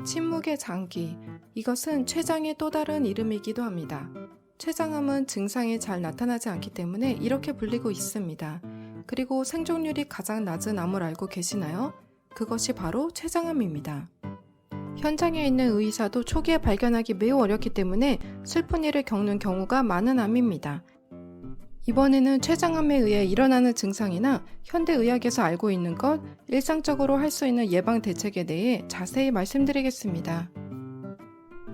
침묵의 장기. 이것은 췌장의 또 다른 이름이기도 합니다. 췌장암은 증상이 잘 나타나지 않기 때문에 이렇게 불리고 있습니다. 그리고 생존율이 가장 낮은 암을 알고 계시나요? 그것이 바로 췌장암입니다. 현장에 있는 의사도 초기에 발견하기 매우 어렵기 때문에 슬픈 일을 겪는 경우가 많은 암입니다. 이번에는 췌장암에 의해 일어나는 증상이나 현대의학에서 알고 있는 것, 일상적으로 할 수 있는 예방 대책에 대해 자세히 말씀드리겠습니다.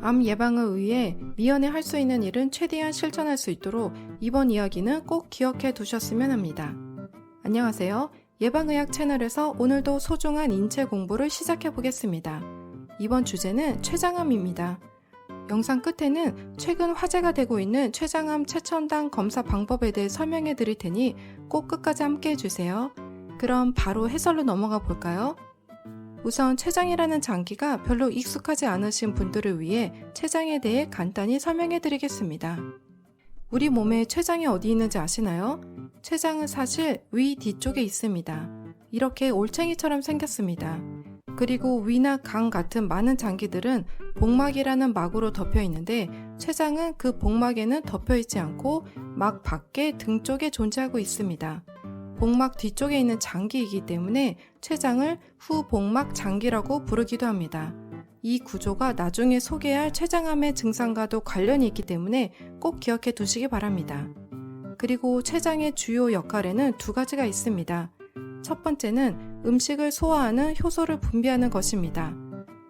암 예방을 위해 미연에 할 수 있는 일은 최대한 실천할 수 있도록 이번 이야기는 꼭 기억해 두셨으면 합니다. 안녕하세요. 예방의학 채널에서 오늘도 소중한 인체 공부를 시작해 보겠습니다. 이번 주제는 췌장암입니다. 영상 끝에는 최근 화제가 되고 있는 췌장암 최첨단 검사 방법에 대해 설명해 드릴 테니 꼭 끝까지 함께 해주세요. 그럼 바로 해설로 넘어가 볼까요? 우선 췌장이라는 장기가 별로 익숙하지 않으신 분들을 위해 췌장에 대해 간단히 설명해 드리겠습니다. 우리 몸에 췌장이 어디 있는지 아시나요? 췌장은 사실 위 뒤쪽에 있습니다. 이렇게 올챙이처럼 생겼습니다. 그리고 위나 간 같은 많은 장기들은 복막이라는 막으로 덮여 있는데 췌장은 그 복막에는 덮여 있지 않고 막 밖에 등 쪽에 존재하고 있습니다. 복막 뒤쪽에 있는 장기이기 때문에 췌장을 후복막 장기라고 부르기도 합니다. 이 구조가 나중에 소개할 췌장암의 증상과도 관련이 있기 때문에 꼭 기억해 두시기 바랍니다. 그리고 췌장의 주요 역할에는 두 가지가 있습니다. 첫 번째는 음식을 소화하는 효소를 분비하는 것입니다.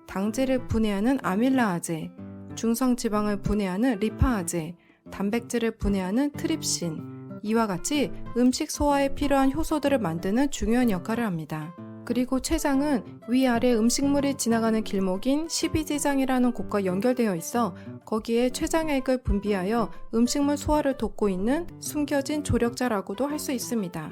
당질을 분해하는 아밀라아제, 중성지방을 분해하는 리파아제, 단백질을 분해하는 트립신, 이와 같이 음식 소화에 필요한 효소들을 만드는 중요한 역할을 합니다. 그리고 췌장은 위아래 음식물이 지나가는 길목인 십이지장이라는 곳과 연결되어 있어 거기에 췌장액을 분비하여 음식물 소화를 돕고 있는 숨겨진 조력자라고도 할 수 있습니다.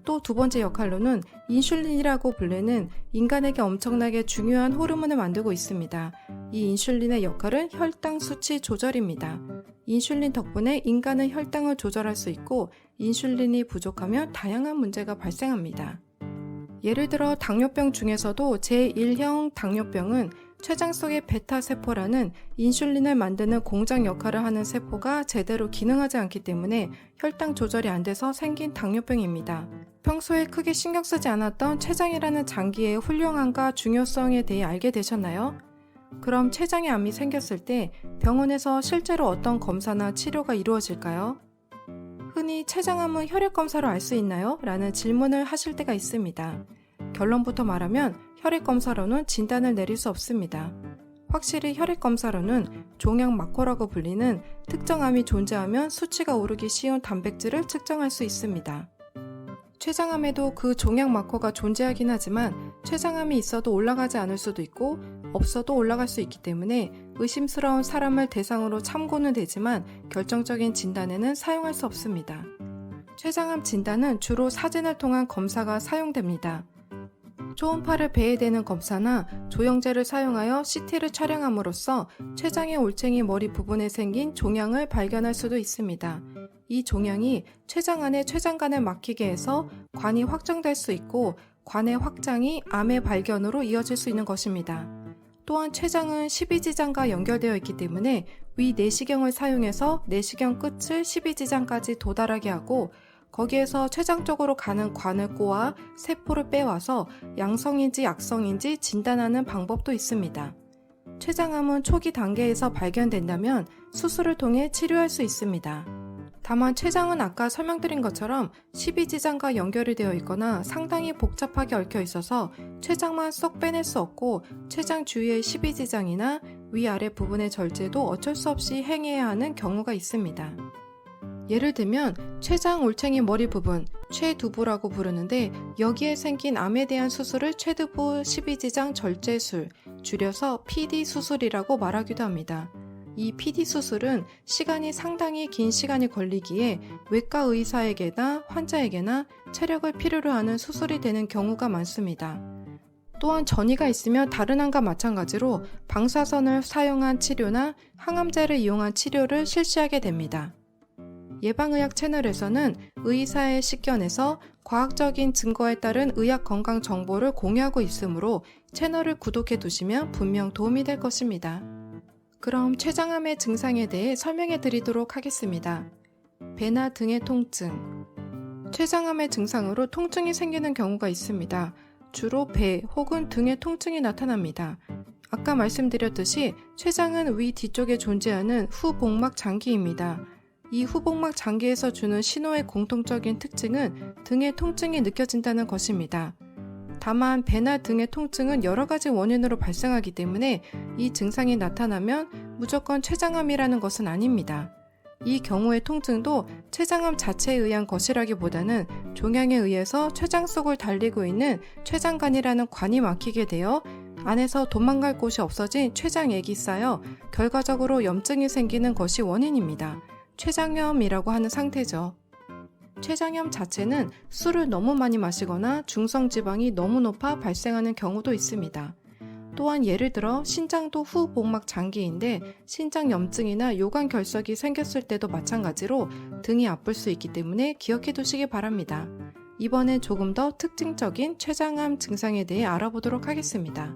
또 두 번째 역할로는 인슐린이라고 불리는 인간에게 엄청나게 중요한 호르몬을 만들고 있습니다. 이 인슐린의 역할은 혈당 수치 조절입니다. 인슐린 덕분에 인간은 혈당을 조절할 수 있고 인슐린이 부족하면 다양한 문제가 발생합니다. 예를 들어 당뇨병 중에서도 제1형 당뇨병은 췌장 속의 베타세포라는 인슐린을 만드는 공장 역할을 하는 세포가 제대로 기능하지 않기 때문에 혈당 조절이 안 돼서 생긴 당뇨병입니다. 평소에 크게 신경 쓰지 않았던 췌장이라는 장기의 훌륭함과 중요성에 대해 알게 되셨나요? 그럼 췌장에 암이 생겼을 때 병원에서 실제로 어떤 검사나 치료가 이루어질까요? 흔히 췌장암은 혈액검사로 알 수 있나요? 라는 질문을 하실 때가 있습니다. 결론부터 말하면 혈액검사로는 진단을 내릴 수 없습니다. 확실히 혈액검사로는 종양 마커라고 불리는 특정 암이 존재하면 수치가 오르기 쉬운 단백질을 측정할 수 있습니다. 췌장암에도 그 종양 마커가 존재하긴 하지만 췌장암이 있어도 올라가지 않을 수도 있고 없어도 올라갈 수 있기 때문에 의심스러운 사람을 대상으로 참고는 되지만 결정적인 진단에는 사용할 수 없습니다. 췌장암 진단은 주로 사진을 통한 검사가 사용됩니다. 초음파를 배해대는 검사나 조영제를 사용하여 CT를 촬영함으로써 췌장의 올챙이 머리 부분에 생긴 종양을 발견할 수도 있습니다. 이 종양이 췌장 안에 췌장관을 막히게 해서 관이 확장될 수 있고 관의 확장이 암의 발견으로 이어질 수 있는 것입니다. 또한 췌장은 십이지장과 연결되어 있기 때문에 위 내시경을 사용해서 내시경 끝을 십이지장까지 도달하게 하고 거기에서 췌장 쪽으로 가는 관을 꼬아 세포를 빼와서 양성인지 약성인지 진단하는 방법도 있습니다. 췌장암은 초기 단계에서 발견된다면 수술을 통해 치료할 수 있습니다. 다만 췌장은 아까 설명드린 것처럼 십이지장과 연결이 되어 있거나 상당히 복잡하게 얽혀 있어서 췌장만 쏙 빼낼 수 없고 췌장 주위의 십이지장이나 위아래 부분의 절제도 어쩔 수 없이 행해야 하는 경우가 있습니다. 예를 들면 췌장 올챙이 머리 부분, 췌두부라고 부르는데 여기에 생긴 암에 대한 수술을 췌두부 십이지장 절제술, 줄여서 PD 수술이라고 말하기도 합니다. 이 PD 수술은 시간이 상당히 긴 시간이 걸리기에 외과 의사에게나 환자에게나 체력을 필요로 하는 수술이 되는 경우가 많습니다. 또한 전이가 있으면 다른 암과 마찬가지로 방사선을 사용한 치료나 항암제를 이용한 치료를 실시하게 됩니다. 예방의학 채널에서는 의사의 식견에서 과학적인 증거에 따른 의학 건강 정보를 공유하고 있으므로 채널을 구독해 두시면 분명 도움이 될 것입니다. 그럼 췌장암의 증상에 대해 설명해 드리도록 하겠습니다. 배나 등의 통증. 췌장암의 증상으로 통증이 생기는 경우가 있습니다. 주로 배 혹은 등의 통증이 나타납니다. 아까 말씀드렸듯이 췌장은 위 뒤쪽에 존재하는 후복막 장기입니다. 이 후복막 장기에서 주는 신호의 공통적인 특징은 등의 통증이 느껴진다는 것입니다. 다만 배나 등의 통증은 여러 가지 원인으로 발생하기 때문에 이 증상이 나타나면 무조건 췌장암이라는 것은 아닙니다. 이 경우의 통증도 췌장암 자체에 의한 것이라기보다는 종양에 의해서 췌장 속을 달리고 있는 췌장관이라는 관이 막히게 되어 안에서 도망갈 곳이 없어진 췌장액이 쌓여 결과적으로 염증이 생기는 것이 원인입니다. 췌장염이라고 하는 상태죠. 췌장염 자체는 술을 너무 많이 마시거나 중성지방이 너무 높아 발생하는 경우도 있습니다. 또한 예를 들어 신장도 후복막 장기인데 신장염증이나 요관결석이 생겼을 때도 마찬가지로 등이 아플 수 있기 때문에 기억해 두시기 바랍니다. 이번엔 조금 더 특징적인 췌장암 증상에 대해 알아보도록 하겠습니다.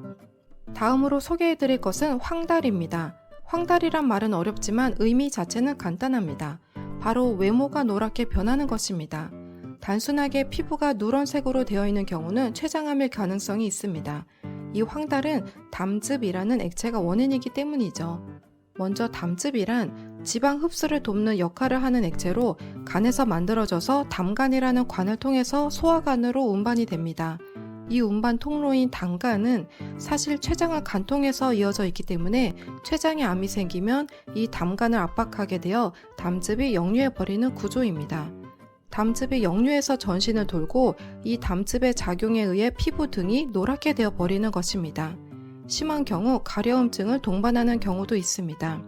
다음으로 소개해 드릴 것은 황달입니다. 황달이란 말은 어렵지만 의미 자체는 간단합니다. 바로 외모가 노랗게 변하는 것입니다. 단순하게 피부가 누런색으로 되어 있는 경우는 췌장암일 가능성이 있습니다. 이 황달은 담즙이라는 액체가 원인이기 때문이죠. 먼저 담즙이란 지방 흡수를 돕는 역할을 하는 액체로 간에서 만들어져서 담간이라는 관을 통해서 소화관으로 운반이 됩니다. 이 운반 통로인 담간은 사실 췌장과 간통에서 이어져 있기 때문에 췌장에 암이 생기면 이 담간을 압박하게 되어 담즙이 역류해버리는 구조입니다. 담즙이 역류해서 전신을 돌고 이 담즙의 작용에 의해 피부 등이 노랗게 되어 버리는 것입니다. 심한 경우 가려움증을 동반하는 경우도 있습니다.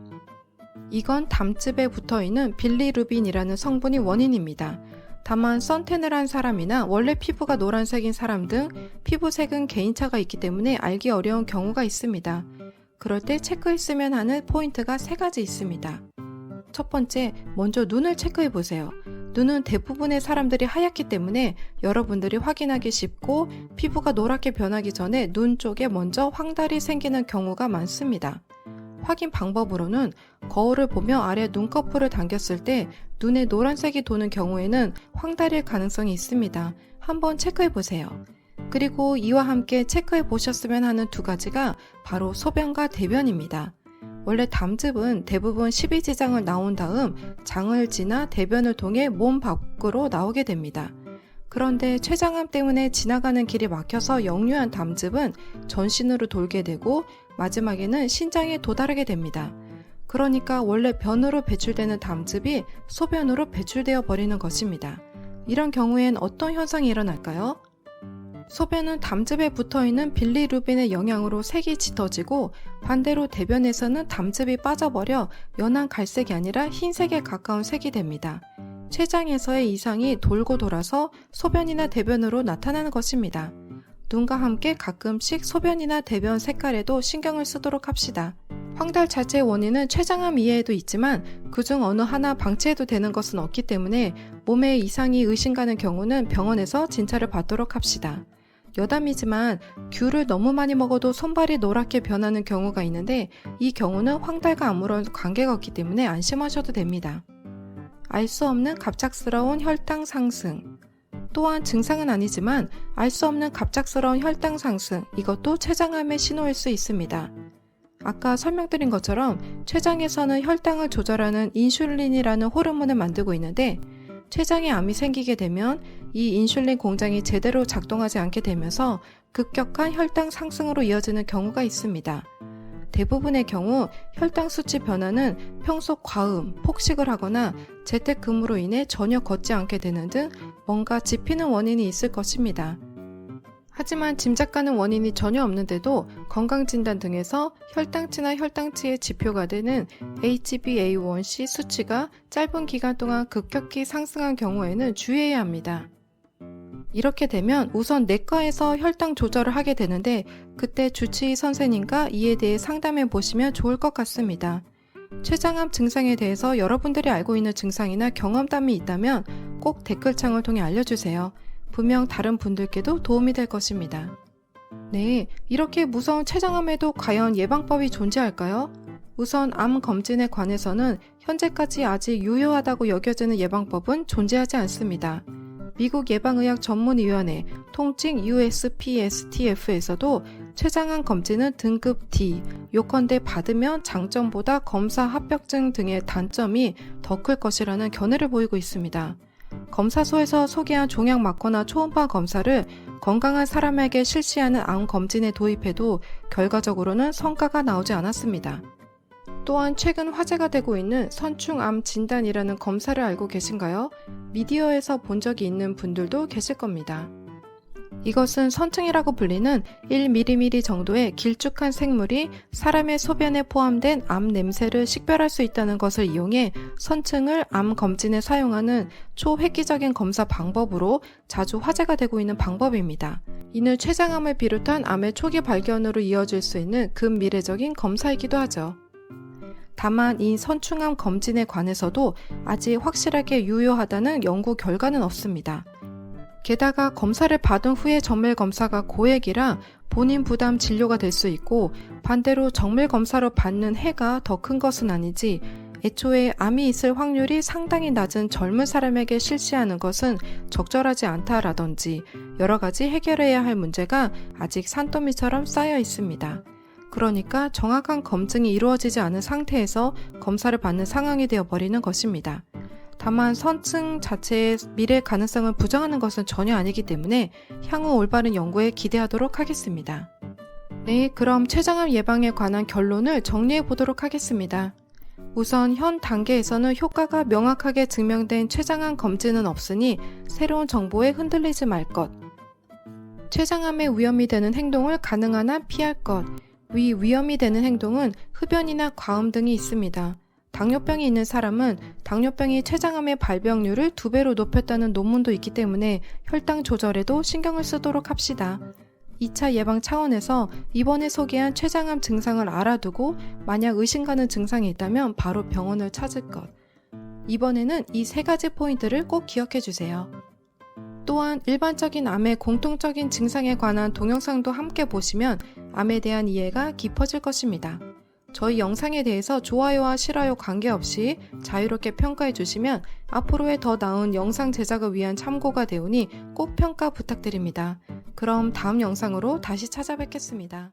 이건 담즙에 붙어있는 빌리루빈이라는 성분이 원인입니다. 다만 선탠을 한 사람이나 원래 피부가 노란색인 사람 등 피부색은 개인차가 있기 때문에 알기 어려운 경우가 있습니다. 그럴 때 체크했으면 하는 포인트가 3가지 있습니다. 첫 번째, 먼저 눈을 체크해 보세요. 눈은 대부분의 사람들이 하얗기 때문에 여러분들이 확인하기 쉽고 피부가 노랗게 변하기 전에 눈 쪽에 먼저 황달이 생기는 경우가 많습니다. 확인 방법으로는 거울을 보며 아래 눈꺼풀을 당겼을 때 눈에 노란색이 도는 경우에는 황달일 가능성이 있습니다. 한번 체크해 보세요. 그리고 이와 함께 체크해 보셨으면 하는 2가지가 바로 소변과 대변입니다. 원래 담즙은 대부분 십이지장을 나온 다음 장을 지나 대변을 통해 몸 밖으로 나오게 됩니다. 그런데 췌장암 때문에 지나가는 길이 막혀서 역류한 담즙은 전신으로 돌게 되고 마지막에는 신장에 도달하게 됩니다. 그러니까 원래 변으로 배출되는 담즙이 소변으로 배출되어 버리는 것입니다. 이런 경우엔 어떤 현상이 일어날까요? 소변은 담즙에 붙어있는 빌리루빈의 영향으로 색이 짙어지고 반대로 대변에서는 담즙이 빠져버려 연한 갈색이 아니라 흰색에 가까운 색이 됩니다. 췌장에서의 이상이 돌고 돌아서 소변이나 대변으로 나타나는 것입니다. 눈과 함께 가끔씩 소변이나 대변 색깔에도 신경을 쓰도록 합시다. 황달 자체의 원인은 췌장암 이외에도 있지만 그중 어느 하나 방치해도 되는 것은 없기 때문에 몸에 이상이 의심가는 경우는 병원에서 진찰을 받도록 합시다. 여담이지만 귤을 너무 많이 먹어도 손발이 노랗게 변하는 경우가 있는데 이 경우는 황달과 아무런 관계가 없기 때문에 안심하셔도 됩니다. 알 수 없는 갑작스러운 혈당 상승. 또한 증상은 아니지만 알 수 없는 갑작스러운 혈당 상승, 이것도 췌장암의 신호일 수 있습니다. 아까 설명드린 것처럼 췌장에서는 혈당을 조절하는 인슐린이라는 호르몬을 만들고 있는데 췌장에 암이 생기게 되면 이 인슐린 공장이 제대로 작동하지 않게 되면서 급격한 혈당 상승으로 이어지는 경우가 있습니다. 대부분의 경우 혈당 수치 변화는 평소 과음, 폭식을 하거나 재택근무로 인해 전혀 걷지 않게 되는 등 뭔가 짚히는 원인이 있을 것입니다. 하지만 짐작가는 원인이 전혀 없는데도 건강진단 등에서 혈당치나 혈당치의 지표가 되는 HbA1c 수치가 짧은 기간 동안 급격히 상승한 경우에는 주의해야 합니다. 이렇게 되면 우선 내과에서 혈당 조절을 하게 되는데 그때 주치의 선생님과 이에 대해 상담해 보시면 좋을 것 같습니다. 췌장암 증상에 대해서 여러분들이 알고 있는 증상이나 경험담이 있다면 꼭 댓글창을 통해 알려주세요. 분명 다른 분들께도 도움이 될 것입니다. 네, 이렇게 무서운 췌장암에도 과연 예방법이 존재할까요? 우선 암 검진에 관해서는 현재까지 아직 유효하다고 여겨지는 예방법은 존재하지 않습니다. 미국 예방의학 전문위원회 통칭 USPSTF에서도 췌장암 검진은 등급 D, 요컨대 받으면 장점보다 검사 합격증 등의 단점이 더 클 것이라는 견해를 보이고 있습니다. 검사소에서 소개한 종양 마커나 초음파 검사를 건강한 사람에게 실시하는 암 검진에 도입해도 결과적으로는 성과가 나오지 않았습니다. 또한 최근 화제가 되고 있는 선충암 진단이라는 검사를 알고 계신가요? 미디어에서 본 적이 있는 분들도 계실 겁니다. 이것은 선충이라고 불리는 1mm 정도의 길쭉한 생물이 사람의 소변에 포함된 암 냄새를 식별할 수 있다는 것을 이용해 선충을 암 검진에 사용하는 초획기적인 검사 방법으로 자주 화제가 되고 있는 방법입니다. 이는 췌장암을 비롯한 암의 초기 발견으로 이어질 수 있는 근미래적인 검사이기도 하죠. 다만 이 선충암 검진에 관해서도 아직 확실하게 유효하다는 연구 결과는 없습니다. 게다가 검사를 받은 후에 정밀 검사가 고액이라 본인 부담 진료가 될 수 있고 반대로 정밀 검사로 받는 해가 더 큰 것은 아니지 애초에 암이 있을 확률이 상당히 낮은 젊은 사람에게 실시하는 것은 적절하지 않다라든지 여러 가지 해결해야 할 문제가 아직 산더미처럼 쌓여 있습니다. 그러니까 정확한 검증이 이루어지지 않은 상태에서 검사를 받는 상황이 되어버리는 것입니다. 다만 선증 자체의 미래 가능성을 부정하는 것은 전혀 아니기 때문에 향후 올바른 연구에 기대하도록 하겠습니다. 네, 그럼 췌장암 예방에 관한 결론을 정리해 보도록 하겠습니다. 우선 현 단계에서는 효과가 명확하게 증명된 췌장암 검진은 없으니 새로운 정보에 흔들리지 말 것. 췌장암에 위험이 되는 행동을 가능한 한 피할 것. 위험이 되는 행동은 흡연이나 과음 등이 있습니다. 당뇨병이 있는 사람은 당뇨병이 췌장암의 발병률을 2배로 높였다는 논문도 있기 때문에 혈당 조절에도 신경을 쓰도록 합시다. 2차 예방 차원에서 이번에 소개한 췌장암 증상을 알아두고 만약 의심가는 증상이 있다면 바로 병원을 찾을 것. 이번에는 이 3가지 포인트를 꼭 기억해 주세요. 또한 일반적인 암의 공통적인 증상에 관한 동영상도 함께 보시면 암에 대한 이해가 깊어질 것입니다. 저희 영상에 대해서 좋아요와 싫어요 관계없이 자유롭게 평가해 주시면 앞으로의 더 나은 영상 제작을 위한 참고가 되오니 꼭 평가 부탁드립니다. 그럼 다음 영상으로 다시 찾아뵙겠습니다.